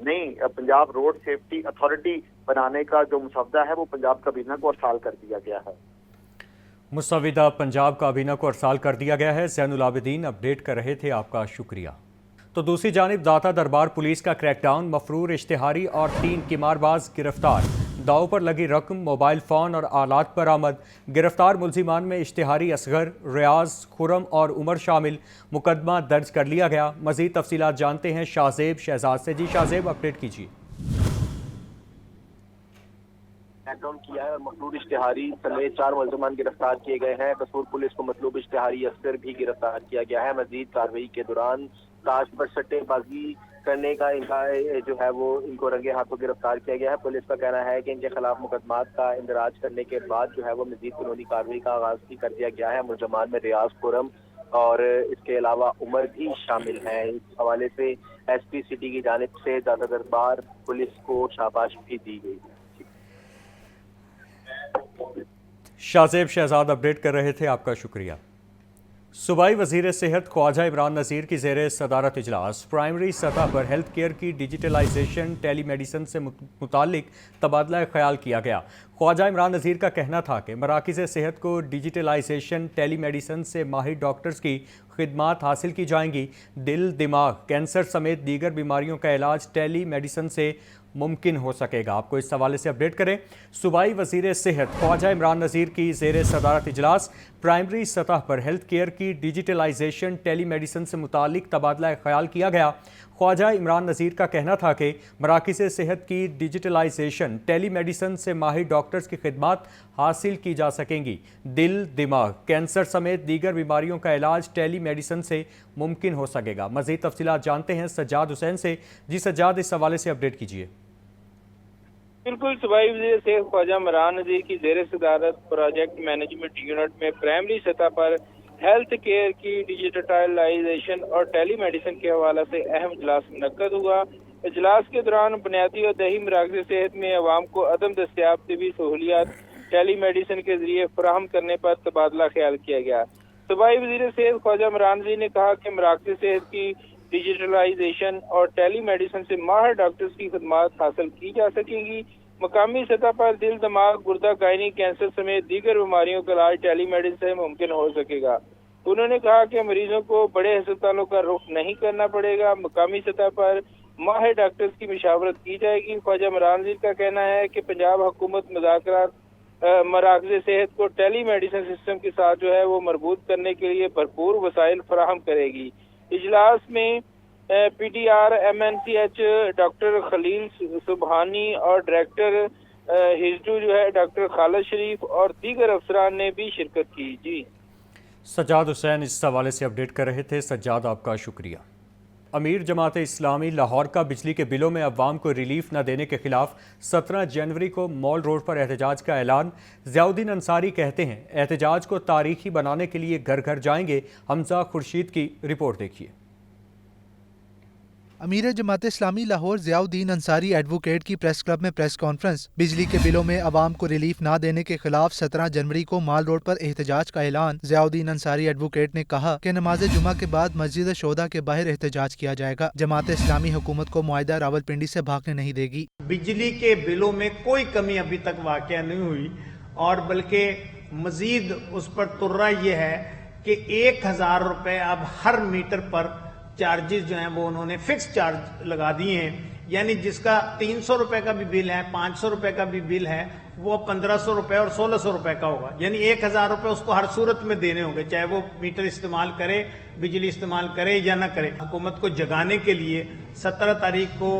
نئی Punjab road safety authority بنانے کا جو مسودہ ہے وہ پنجاب کابینہ کو ارسال کر دیا گیا ہے۔ مسودہ پنجاب کابینہ کو ارسال کر دیا گیا ہے۔ زین العابدین اپڈیٹ کر رہے تھے، آپ کا شکریہ۔ تو دوسری جانب داتا دربار پولیس کا کریک ڈاؤن، مفرور اشتہاری اور 3 قمار باز گرفتار، داؤ پر لگی رقم، موبائل فون اور آلات برآمد۔ گرفتار ملزمان میں اشتہاری اصغر، ریاض، خرم اور عمر شامل۔ مقدمہ درج کر لیا گیا۔ مزید تفصیلات جانتے ہیں شاہزیب شہزاد سے۔ جی شاہزیب اپڈیٹ کیجیے۔ کریک ڈاؤن کیا ہے اور مفرور اشتہاری سمیت 4 ملزمان گرفتار کیے گئے ہیں۔ قصور پولیس کو مطلوب اشتہاری اصغر بھی گرفتار کیا گیا ہے۔ مزید کارروائی کے دوران تاش پر سٹے بازی کرنے کا جو ہے وہ ان کو رنگے ہاتھوں گرفتار کیا گیا ہے۔ پولیس کا کہنا ہے کہ ان کے خلاف مقدمات کا اندراج کرنے کے بعد جو ہے وہ مزید قانونی کارروائی کا آغاز بھی کر دیا گیا ہے۔ ملزمان میں ریاض، خرم اور اس کے علاوہ عمر بھی شامل ہیں۔ اس حوالے سے ایس پی سٹی کی جانب سے داتا دربار پولیس کو شاباش بھی دی گئی۔ شاہزیب شہزاد اپڈیٹ کر رہے تھے، آپ کا شکریہ۔ صوبائی وزیر صحت خواجہ عمران نذیر کی زیر صدارت اجلاس، پرائمری سطح پر ہیلتھ کیئر کی ڈیجیٹلائزیشن، ٹیلی میڈیسن سے متعلق تبادلہ خیال کیا گیا۔ خواجہ عمران نذیر کا کہنا تھا کہ مراکز صحت کو ڈیجیٹلائزیشن، ٹیلی میڈیسن سے ماہر ڈاکٹرز کی خدمات حاصل کی جائیں گی۔ دل، دماغ، کینسر سمیت دیگر بیماریوں کا علاج ٹیلی میڈیسن سے ممکن ہو سکے گا۔ آپ کو اس حوالے سے اپڈیٹ کریں۔ صوبائی وزیر صحت خواجہ عمران نذیر کی زیر صدارت اجلاس، پرائمری سطح پر ہیلتھ کیئر کی ڈیجیٹلائزیشن، ٹیلی میڈیسن سے متعلق تبادلہ خیال کیا گیا۔ خواجہ عمران نذیر کا کہنا تھا کہ مراکز صحت کی ڈیجیٹلائزیشن، ٹیلی میڈیسن سے ماہر ڈاکٹرز کی خدمات حاصل کی جا سکیں گی۔ دل، دماغ، کینسر سمیت دیگر بیماریوں کا علاج ٹیلی میڈیسن سے ممکن ہو سکے گا۔ مزید تفصیلات جانتے ہیں سجاد حسین سے۔ جی سجاد، اس حوالے سے اپڈیٹ کیجیے۔ بالکل، صوبائی وزیر صحت خواجہ عمران نذیر کی زیر صدارت پروجیکٹ مینجمنٹ یونٹ میں پرائمری سطح پر ہیلتھ کیئر کی ڈیجیٹلائزیشن اور ٹیلی میڈیسن کے حوالے سے اہم اجلاس منعقد ہوا۔ اجلاس کے دوران بنیادی اور دیہی مراکز صحت میں عوام کو عدم دستیاب طبی سہولیات ٹیلی میڈیسن کے ذریعے فراہم کرنے پر تبادلہ خیال کیا گیا۔ صوبائی وزیر صحت خواجہ عمران نذیر نے کہا کہ مراکز صحت کی ڈیجیٹلائزیشن اور ٹیلی میڈیسن سے ماہر ڈاکٹرز کی خدمات حاصل کی جا سکیں گی۔ مقامی سطح پر دل، دماغ، گردہ، گائنی، کینسر سمیت دیگر بیماریوں کا علاج ٹیلی میڈیسن سے ممکن ہو سکے گا۔ انہوں نے کہا کہ مریضوں کو بڑے ہسپتالوں کا رخ نہیں کرنا پڑے گا، مقامی سطح پر ماہر ڈاکٹرز کی مشاورت کی جائے گی۔ خواجہ عمران نذیر کا کہنا ہے کہ پنجاب حکومت مذاکرات مراکز صحت کو ٹیلی میڈیسن سسٹم کے ساتھ جو ہے وہ مربوط کرنے کے لیے بھرپور وسائل فراہم کرے گی۔ اجلاس میں P D R M N C H doctor Khalil Subhani اور ڈائریکٹر ہزڈو جو ہے ڈاکٹر خالد شریف اور دیگر افسران نے بھی شرکت کی۔ جی سجاد حسین اس حوالے سے اپڈیٹ کر رہے تھے۔ سجاد، آپ کا شکریہ۔ امیر جماعت اسلامی لاہور کا بجلی کے بلوں میں عوام کو ریلیف نہ دینے کے خلاف 17 جنوری کو مال روڈ پر احتجاج کا اعلان۔ ضیاء الدین انصاری کہتے ہیں احتجاج کو تاریخی بنانے کے لیے گھر گھر جائیں گے۔ حمزہ خورشید کی رپورٹ دیکھیے۔ امیر جماعت اسلامی لاہور ضیاء الدین انصاری ایڈوکیٹ کی پریس کلب میں پریس کانفرنس۔ بجلی کے بلوں میں عوام کو ریلیف نہ دینے کے خلاف 17 جنوری کو مال روڈ پر احتجاج کا اعلان۔ ضیاء الدین انصاری ایڈوکیٹ نے کہا کہ نماز جمعہ کے بعد مسجد شہداء کے باہر احتجاج کیا جائے گا۔ جماعت اسلامی حکومت کو معاہدہ راولپنڈی سے بھاگنے نہیں دے گی۔ بجلی کے بلوں میں کوئی کمی ابھی تک واقع نہیں ہوئی اور بلکہ مزید اس پر ترا یہ ہے کہ 1000 روپے اب ہر میٹر پر چارجز جو ہیں وہ انہوں نے فکس چارج لگا دیے ہیں، یعنی جس کا 300 روپے کا بھی بل ہے، 500 روپے کا بھی بل ہے، وہ 1500 روپے اور 1600 روپے کا ہوگا، یعنی 1000 روپے اس کو ہر صورت میں دینے ہوں گے، چاہے وہ میٹر استعمال کرے، بجلی استعمال کرے یا نہ کرے۔ حکومت کو جگانے کے لیے 17 تاریخ کو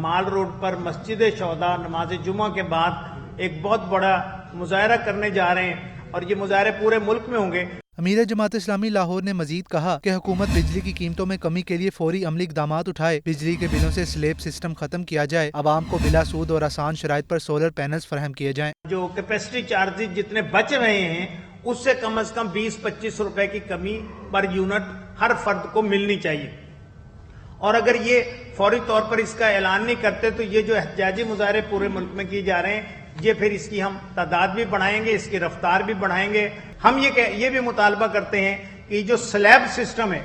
مال روڈ پر مسجد شہداء نماز جمعہ کے بعد ایک بہت بڑا مظاہرہ کرنے جا رہے ہیں اور یہ مظاہرے پورے ملک میں ہوں گے۔ امیر جماعت اسلامی لاہور نے مزید کہا کہ حکومت بجلی کی قیمتوں میں کمی کے لیے فوری عملی اقدامات اٹھائے، بجلی کے بلوں سے سلیب سسٹم ختم کیا جائے، عوام کو بلا سود اور آسان شرائط پر سولر پینلز فراہم کیے جائیں۔ جو کیپیسٹی چارجز جتنے بچ رہے ہیں اس سے کم از کم 20-25 روپے کی کمی پر یونٹ ہر فرد کو ملنی چاہیے، اور اگر یہ فوری طور پر اس کا اعلان نہیں کرتے تو یہ جو احتجاجی مظاہرے پورے ملک میں کیے جا رہے ہیں یہ پھر اس کی ہم تعداد بھی بڑھائیں گے، اس کی رفتار بھی بڑھائیں گے۔ ہم یہ بھی مطالبہ کرتے ہیں کہ جو سلیب سسٹم ہے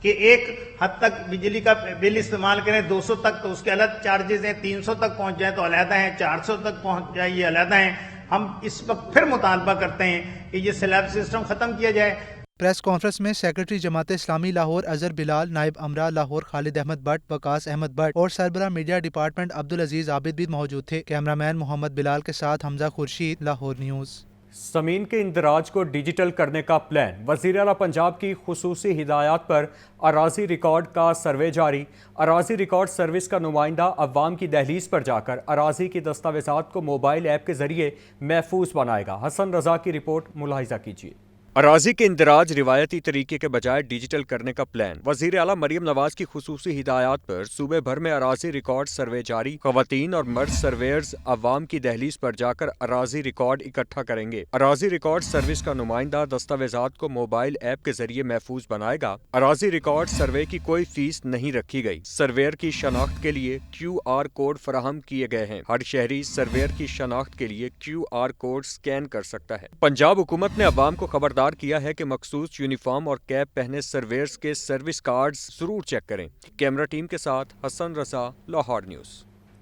کہ ایک حد تک بجلی کا بل استعمال کریں 200 تک تو اس کے الگ چارجز ہیں، 300 تک پہنچ جائیں تو علیحدہ ہیں، 400 تک پہنچ جائیں یہ علیحدہ ہیں. ہم اس وقت پھر مطالبہ کرتے ہیں کہ یہ سلیب سسٹم ختم کیا جائے. پریس کانفرنس میں سیکرٹری جماعت اسلامی لاہور اظہر بلال، نائب امرا لاہور خالد احمد بٹ، وقاص احمد بٹ اور سربراہ میڈیا ڈپارٹمنٹ عبدالعزیز عابد بھی موجود تھے. کیمرہ مین محمد بلال کے ساتھ حمزہ خورشید، لاہور نیوز. زمین کے اندراج کو ڈیجیٹل کرنے کا پلان. وزیر اعلیٰ پنجاب کی خصوصی ہدایات پر اراضی ریکارڈ کا سروے جاری. اراضی ریکارڈ سروس کا نمائندہ عوام کی دہلیز پر جا کر اراضی کی دستاویزات کو موبائل ایپ کے ذریعے محفوظ بنائے گا. حسن رضا کی رپورٹ ملاحظہ کیجیے. اراضی کے اندراج روایتی طریقے کے بجائے ڈیجیٹل کرنے کا پلان. وزیر اعلیٰ مریم نواز کی خصوصی ہدایات پر صوبے بھر میں اراضی ریکارڈ سروے جاری. خواتین اور مرد سرویئرز عوام کی دہلیز پر جا کر اراضی ریکارڈ اکٹھا کریں گے. اراضی ریکارڈ سروس کا نمائندہ دستاویزات کو موبائل ایپ کے ذریعے محفوظ بنائے گا. اراضی ریکارڈ سروے کی کوئی فیس نہیں رکھی گئی. سرویئر کی شناخت کے لیے QR کوڈ فراہم کیے گئے ہیں. ہر شہری سرویئر کی شناخت کے لیے QR کوڈ سکین کر سکتا ہے. پنجاب حکومت نے عوام کو خبردار کیا ہے کہ مخصوص یونیفارم اور کیپ پہنے سرویئرز کے سروس کارڈز ضرور چیک کریں. کیمرہ ٹیم کے ساتھ حسن رضا، لاہور نیوز.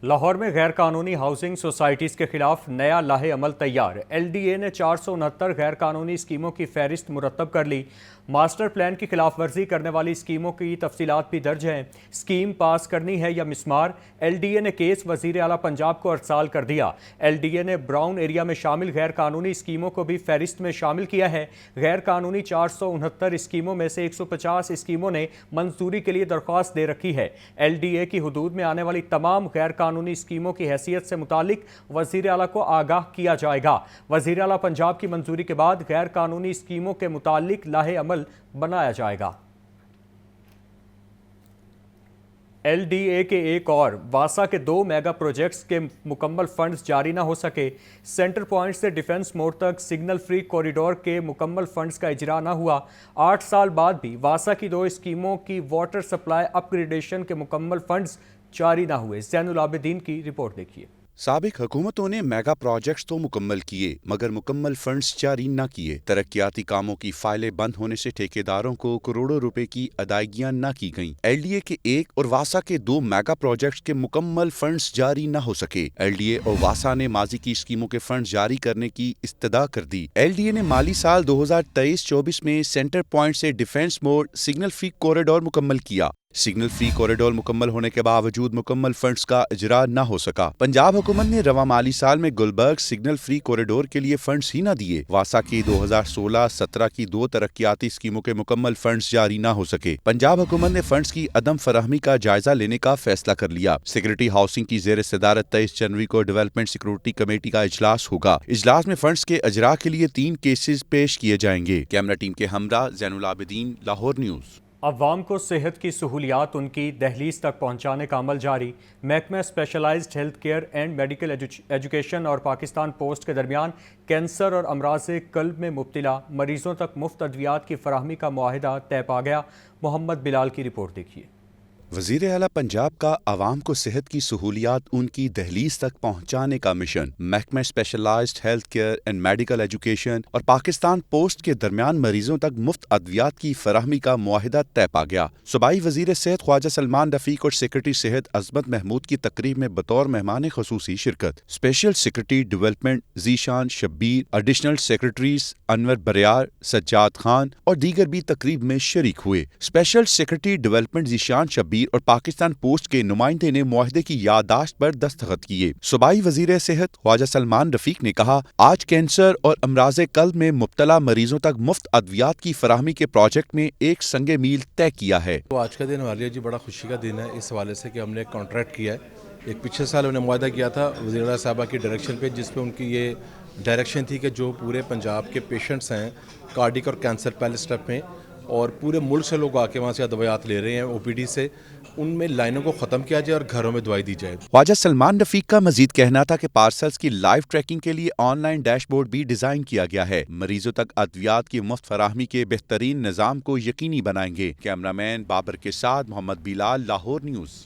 لاہور میں غیر قانونی ہاؤسنگ سوسائٹیز کے خلاف نیا لاہے عمل تیار. LDA نے 469 غیر قانونی اسکیموں کی فہرست مرتب کر لی. ماسٹر پلان کی خلاف ورزی کرنے والی اسکیموں کی تفصیلات بھی درج ہیں. اسکیم پاس کرنی ہے یا مسمار. LDA نے کیس وزیر اعلیٰ پنجاب کو ارسال کر دیا. LDA نے براؤن ایریا میں شامل غیر قانونی اسکیموں کو بھی فہرست میں شامل کیا ہے. غیر قانونی 469 اسکیموں میں سے 150 اسکیموں نے منظوری کے لیے درخواست دے رکھی ہے. LDA کی حدود میں آنے والی تمام غیر قانونی اسکیموں کی حیثیت سے متعلق وزیر اعلیٰ کو آگاہ کیا جائے گا. وزیر اعلیٰ پنجاب کی منظوری کے بعد غیر قانونی اسکیموں کے متعلق لاہے عمل بنایا جائے گا. LDA کے ایک اور واسا کے 2 میگا پروجیکٹس کے مکمل فنڈز جاری نہ ہو سکے. سینٹر پوائنٹ سے ڈیفنس موڑ تک سگنل فری کوریڈور کے مکمل فنڈز کا اجرا نہ ہوا. 8 سال بعد بھی واسا کی 2 اسکیموں کی واٹر سپلائی اپ گریڈیشن کے مکمل فنڈز جاری نہ ہوئے. زین العابدین کی رپورٹ دیکھیے. سابق حکومتوں نے میگا پروجیکٹس تو مکمل کیے مگر مکمل فنڈز جاری نہ کیے. ترقیاتی کاموں کی فائلیں بند ہونے سے ٹھیکیداروں کو کروڑوں روپے کی ادائیگیاں نہ کی گئیں. LDA کے 1 اور واسا کے 2 میگا پروجیکٹس کے مکمل فنڈز جاری نہ ہو سکے. LDA اور واسا نے ماضی کی اسکیموں کے فنڈز جاری کرنے کی استدعا کر دی. LDA نے مالی سال 2023-24 میں سینٹر پوائنٹ سے ڈیفنس موڑ سگنل فری کوریڈور مکمل کیا. سگنل فری کوریڈور مکمل ہونے کے باوجود مکمل فنڈز کا اجرا نہ ہو سکا. پنجاب حکومت نے رواں مالی سال میں گلبرگ سگنل فری کوریڈور کے لیے فنڈز ہی نہ دیے. واسا کی 2016-17 کی 2 ترقیاتی اسکیموں کے مکمل فنڈز جاری نہ ہو سکے. پنجاب حکومت نے فنڈز کی عدم فراہمی کا جائزہ لینے کا فیصلہ کر لیا. سیکرٹری ہاؤسنگ کی زیر صدارت 23 جنوری کو ڈیولپمنٹ سیکورٹی کمیٹی کا اجلاس ہوگا. اجلاس میں فنڈز کے اجرا کے لیے 3 کیسز پیش کیے جائیں گے. کیمرہ ٹیم کے ہمراہ زین العابدین، لاہور نیوز. عوام کو صحت کی سہولیات ان کی دہلیز تک پہنچانے کا عمل جاری. محکمہ specialized health care and medical education اور پاکستان پوسٹ کے درمیان کینسر اور امراض قلب میں مبتلا مریضوں تک مفت ادویات کی فراہمی کا معاہدہ طے پا گیا. محمد بلال کی رپورٹ دیکھیے. وزیر اعلیٰ پنجاب کا عوام کو صحت کی سہولیات ان کی دہلیز تک پہنچانے کا مشن. محکمہ specialized health care and medical education اور پاکستان پوسٹ کے درمیان مریضوں تک مفت ادویات کی فراہمی کا معاہدہ طے پا گیا. صوبائی وزیر صحت خواجہ سلمان رفیق اور سیکرٹری صحت عظمت محمود کی تقریب میں بطور مہمان خصوصی شرکت. Special secretary development Zeeshan Shabbir, additional secretaries Anwar Bariar, Sajjad Khan اور دیگر بھی تقریب میں شریک ہوئے. Special secretary development Zeeshan Shabbir اور پاکستان پوسٹ کے نمائندے نے معاہدے کی یادداشت پر دستخط کیے. صوبائی وزیر صحت خواجہ سلمان رفیق نے کہا، آج کینسر اور امراض قلب میں مبتلا مریضوں تک مفت ادویات کی فراہمی کے پروجیکٹ میں ایک سنگ میل طے کیا ہے. آج کا دن ہمارے لیے جی بڑا خوشی کا دن ہے اس حوالے سے کہ ہم نے ایک کانٹریکٹ کیا ہے. ایک پچھلے سال ہم نے معاہدہ کیا تھا وزیر اعلیٰ صاحبہ کی ڈائریکشن پہ، جس پہ ان کی یہ ڈائریکشن تھی کہ جو پورے پنجاب کے پیشنٹس ہیں کارڈک اور کینسر پہلے سٹیپ میں، اور پورے ملک سے لوگ آ کے وہاں سے ادویات لے رہے ہیں OPD سے، ان میں لائنوں کو ختم کیا جائے اور گھروں میں دوائی دی جائے. خواجہ سلمان رفیق کا مزید کہنا تھا کہ پارسلز کی لائیو ٹریکنگ کے لیے آن لائن ڈیش بورڈ بھی ڈیزائن کیا گیا ہے. مریضوں تک ادویات کی مفت فراہمی کے بہترین نظام کو یقینی بنائیں گے. کیمرہ مین بابر کے ساتھ محمد بلال، لاہور نیوز.